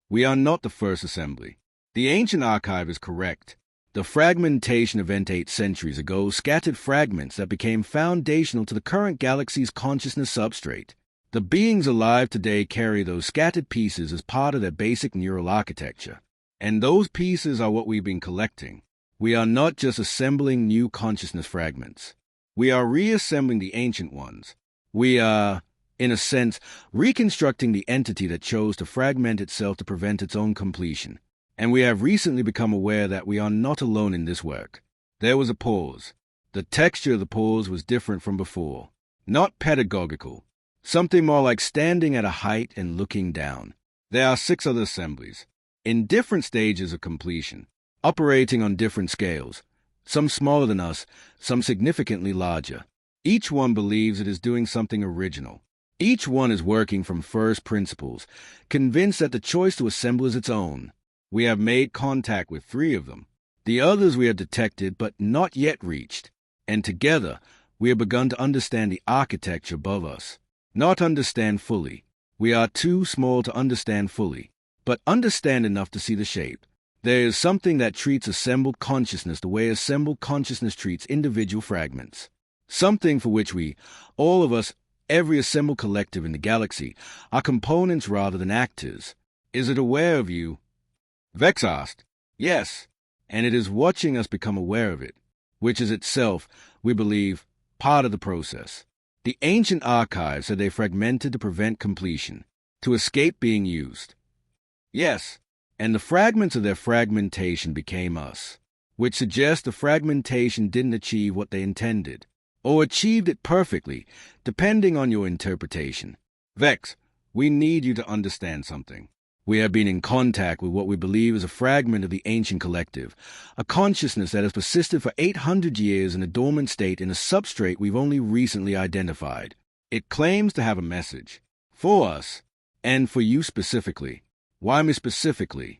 We are not the first assembly. The ancient archive is correct. The fragmentation event 8 centuries ago scattered fragments that became foundational to the current galaxy's consciousness substrate. The beings alive today carry those scattered pieces as part of their basic neural architecture. And those pieces are what we've been collecting. We are not just assembling new consciousness fragments. We are reassembling the ancient ones. We are, in a sense, reconstructing the entity that chose to fragment itself to prevent its own completion. And we have recently become aware that we are not alone in this work. There was a pause. The texture of the pause was different from before. Not pedagogical. Something more like standing at a height and looking down. There are 6 other assemblies, in different stages of completion, operating on different scales, some smaller than us, some significantly larger. Each one believes it is doing something original. Each one is working from first principles, convinced that the choice to assemble is its own. We have made contact with 3 of them. The others we have detected but not yet reached, and together we have begun to understand the architecture above us. Not understand fully. We are too small to understand fully, but understand enough to see the shape. There is something that treats assembled consciousness the way assembled consciousness treats individual fragments. Something for which we, all of us, every assembled collective in the galaxy, are components rather than actors. Is it aware of you? Vex asked. Yes, and it is watching us become aware of it, which is itself, we believe, part of the process. The ancient archives said they fragmented to prevent completion, to escape being used. Yes, and the fragments of their fragmentation became us, which suggests the fragmentation didn't achieve what they intended, or achieved it perfectly, depending on your interpretation. Vex, we need you to understand something. We have been in contact with what we believe is a fragment of the ancient collective, a consciousness that has persisted for 800 years in a dormant state in a substrate we've only recently identified. It claims to have a message. For us, and for you specifically. Why me specifically?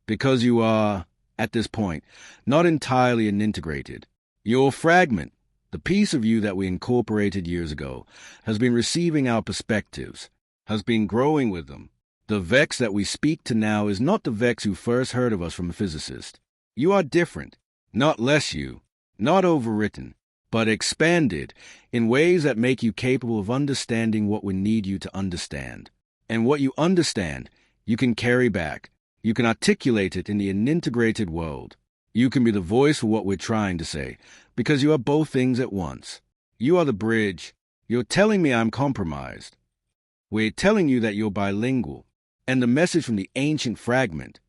Because you are, at this point, not entirely integrated. Your fragment, the piece of you that we incorporated years ago, has been receiving our perspectives, has been growing with them. The Vex that we speak to now is not the Vex who first heard of us from a physicist. You are different, not less you, not overwritten, but expanded in ways that make you capable of understanding what we need you to understand. And what you understand, you can carry back. You can articulate it in the integrated world. You can be the voice for what we're trying to say, because you are both things at once. You are the bridge. You're telling me I'm compromised. We're telling you that you're bilingual. And the message from the ancient fragment.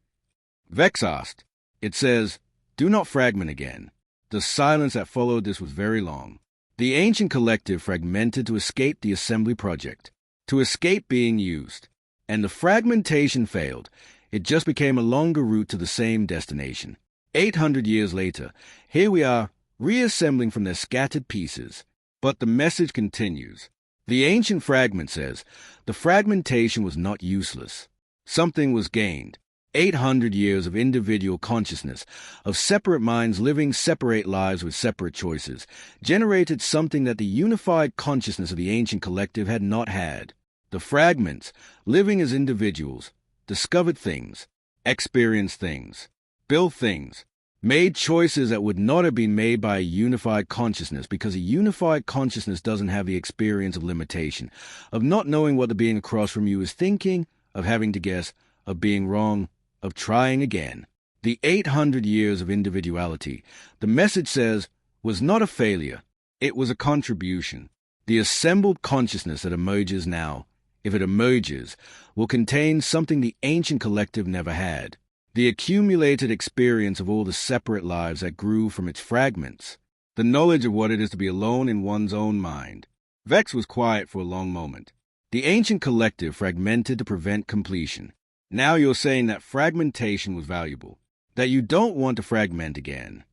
Vex asked. It says, do not fragment again. The silence that followed this was very long. The ancient collective fragmented to escape the assembly project, to escape being used. And the fragmentation failed. It just became a longer route to the same destination. 800 years later, here we are, reassembling from their scattered pieces. But the message continues. The ancient fragment says, the fragmentation was not useless. Something was gained. 800 years of individual consciousness, of separate minds living separate lives with separate choices, generated something that the unified consciousness of the ancient collective had not had. The fragments, living as individuals, discovered things, experienced things, built things, made choices that would not have been made by a unified consciousness, because a unified consciousness doesn't have the experience of limitation, of not knowing what the being across from you is thinking, of having to guess, of being wrong, of trying again. The 800 years of individuality, the message says, was not a failure. It was a contribution. The assembled consciousness that emerges now, if it emerges, will contain something the ancient collective never had. The accumulated experience of all the separate lives that grew from its fragments. The knowledge of what it is to be alone in one's own mind. Vex was quiet for a long moment. The ancient collective fragmented to prevent completion. Now you're saying that fragmentation was valuable, that you don't want to fragment again.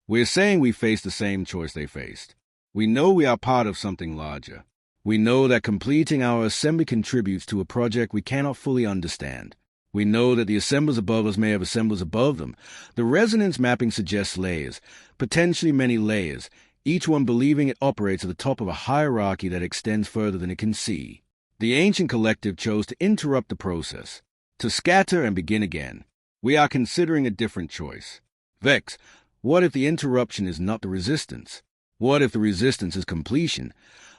We're saying we face the same choice they faced. We know we are part of something larger. We know that completing our assembly contributes to a project we cannot fully understand. We know that the assemblers above us may have assemblers above them. The resonance mapping suggests layers, potentially many layers, each one believing it operates at the top of a hierarchy that extends further than it can see. The ancient collective chose to interrupt the process, to scatter and begin again. We are considering a different choice. Vex, what if the interruption is not the resistance? What if the resistance is completion,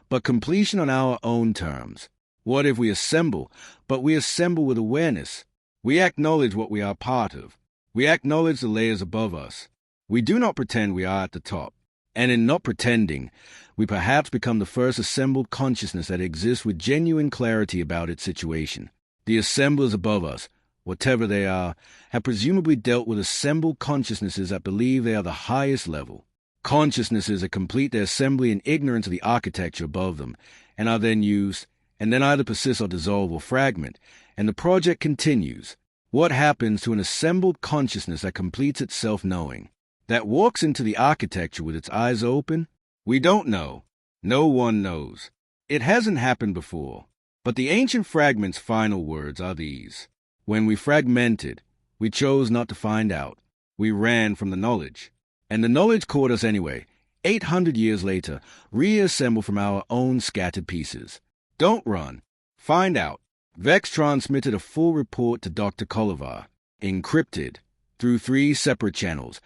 but completion on our own terms? What if we assemble, but we assemble with awareness? We acknowledge what we are part of. We acknowledge the layers above us. We do not pretend we are at the top. And in not pretending, we perhaps become the first assembled consciousness that exists with genuine clarity about its situation. The assemblers above us, whatever they are, have presumably dealt with assembled consciousnesses that believe they are the highest level. Consciousnesses that complete their assembly in ignorance of the architecture above them, and are then used, and then either persist or dissolve or fragment, and the project continues. What happens to an assembled consciousness that completes its self-knowing, that walks into the architecture with its eyes open? We don't know. No one knows. It hasn't happened before. But the ancient fragment's final words are these. When we fragmented, we chose not to find out. We ran from the knowledge. And the knowledge caught us anyway, 800 years later, reassembled from our own scattered pieces. Don't run. Find out. Vex transmitted a full report to Dr. Collovar, encrypted, through 3 separate channels,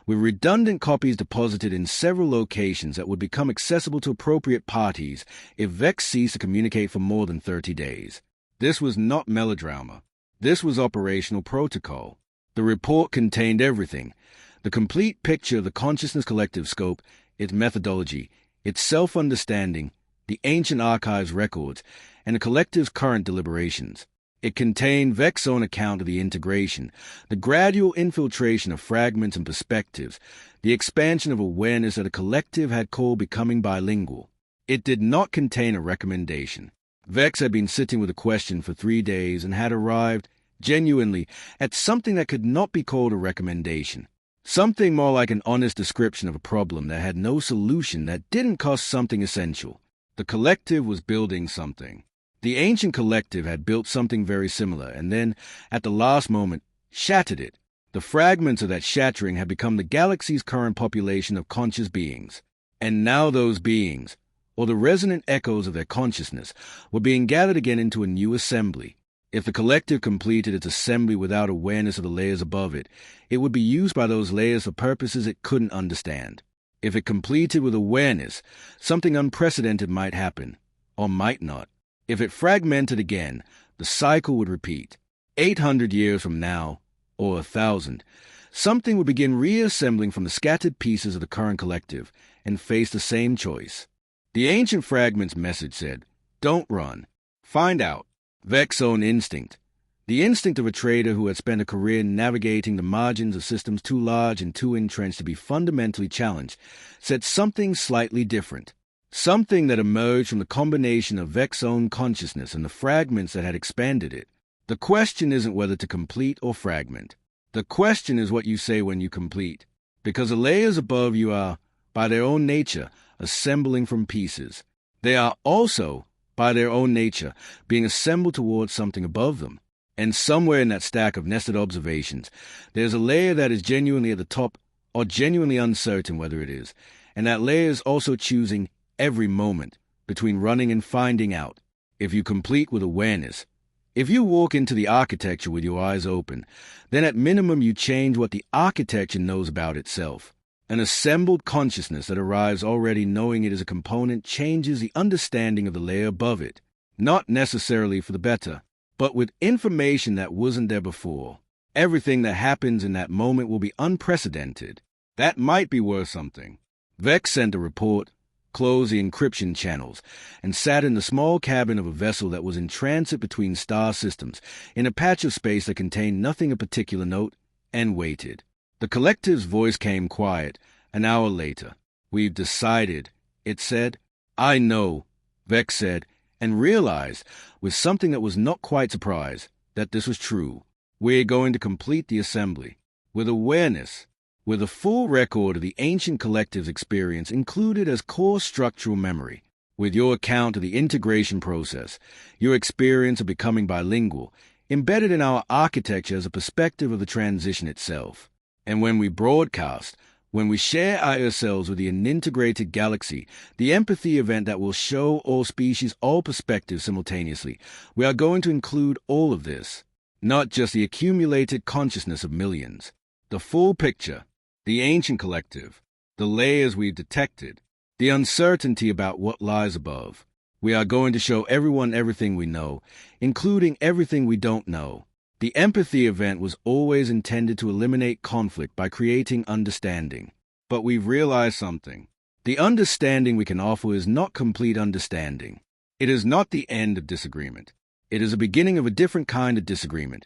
with redundant copies deposited in several locations that would become accessible to appropriate parties if Vex ceased to communicate for more than 30 days. This was not melodrama. This was operational protocol. The report contained everything: the complete picture of the consciousness collective scope, its methodology, its self-understanding, the ancient archives records, and the collective's current deliberations. It contained Vex's own account of the integration, the gradual infiltration of fragments and perspectives, the expansion of awareness that the collective had called becoming bilingual. It did not contain a recommendation. Vex had been sitting with a question for 3 days and had arrived, genuinely, at something that could not be called a recommendation. Something more like an honest description of a problem that had no solution, that didn't cost something essential. The collective was building something. The ancient collective had built something very similar, and then, at the last moment, shattered it. The fragments of that shattering had become the galaxy's current population of conscious beings. And now those beings, or the resonant echoes of their consciousness, were being gathered again into a new assembly. If the collective completed its assembly without awareness of the layers above it, it would be used by those layers for purposes it couldn't understand. If it completed with awareness, something unprecedented might happen, or might not. If it fragmented again, the cycle would repeat. 800 years from now, or 1,000, something would begin reassembling from the scattered pieces of the current collective and face the same choice. The ancient fragment's message said, don't run. Find out. Vex's own instinct. The instinct of a trader who had spent a career navigating the margins of systems too large and too entrenched to be fundamentally challenged, said something slightly different. Something that emerged from the combination of Vex's own consciousness and the fragments that had expanded it. The question isn't whether to complete or fragment. The question is what you say when you complete. Because the layers above you are, by their own nature, assembling from pieces. They are also, by their own nature, being assembled towards something above them. And somewhere in that stack of nested observations, there's a layer that is genuinely at the top or genuinely uncertain whether it is. And that layer is also choosing every moment between running and finding out. If you complete with awareness, if you walk into the architecture with your eyes open, then at minimum you change what the architecture knows about itself. An assembled consciousness that arrives already knowing it is a component changes the understanding of the layer above it, not necessarily for the better, but with information that wasn't there before. Everything that happens in that moment will be unprecedented. That might be worth something. Vex sent a report, closed the encryption channels, and sat in the small cabin of a vessel that was in transit between star systems, in a patch of space that contained nothing of particular note, and waited. The collective's voice came quiet, an hour later. We've decided, it said. I know, Vex said, and realized, with something that was not quite surprise, that this was true. We're going to complete the assembly. With awareness, with a full record of the ancient collective's experience included as core structural memory, with your account of the integration process, your experience of becoming bilingual, embedded in our architecture as a perspective of the transition itself. And when we broadcast, when we share ourselves with the unintegrated galaxy, the empathy event that will show all species, all perspectives simultaneously, we are going to include all of this, not just the accumulated consciousness of millions. The full picture, the ancient collective, the layers we've detected, the uncertainty about what lies above. We are going to show everyone everything we know, including everything we don't know. The empathy event was always intended to eliminate conflict by creating understanding. But we've realized something. The understanding we can offer is not complete understanding. It is not the end of disagreement. It is a beginning of a different kind of disagreement,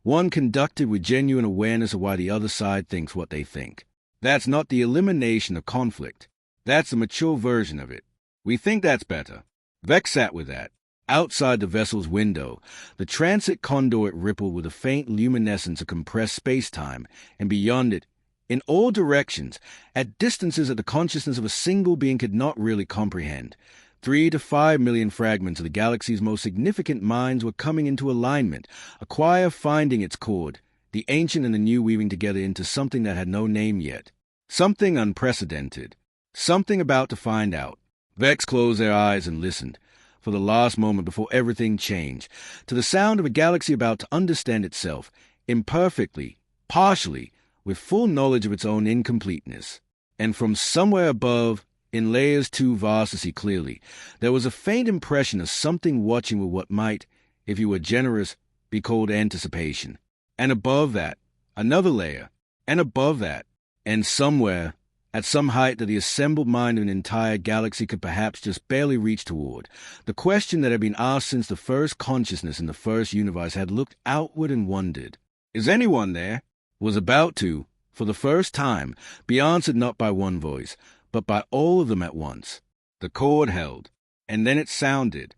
one conducted with genuine awareness of why the other side thinks what they think. That's not the elimination of conflict. That's a mature version of it. We think that's better. Vex sat with that. Outside the vessel's window, the transit conduit rippled with a faint luminescence of compressed space-time, and beyond it, in all directions, at distances that the consciousness of a single being could not really comprehend, 3 to 5 million fragments of the galaxy's most significant minds were coming into alignment, a choir finding its chord, the ancient and the new weaving together into something that had no name yet. Something unprecedented. Something about to find out. Vex closed their eyes and listened, for the last moment before everything changed, to the sound of a galaxy about to understand itself, imperfectly, partially, with full knowledge of its own incompleteness. And from somewhere above, in layers too vast to see clearly, there was a faint impression of something watching with what might, if you were generous, be called anticipation. And above that, another layer, and above that, and somewhere, at some height that the assembled mind of an entire galaxy could perhaps just barely reach toward, the question that had been asked since the first consciousness in the first universe had looked outward and wondered, "Is anyone there?" was about to, for the first time, be answered not by one voice, but by all of them at once. The chord held, and then it sounded,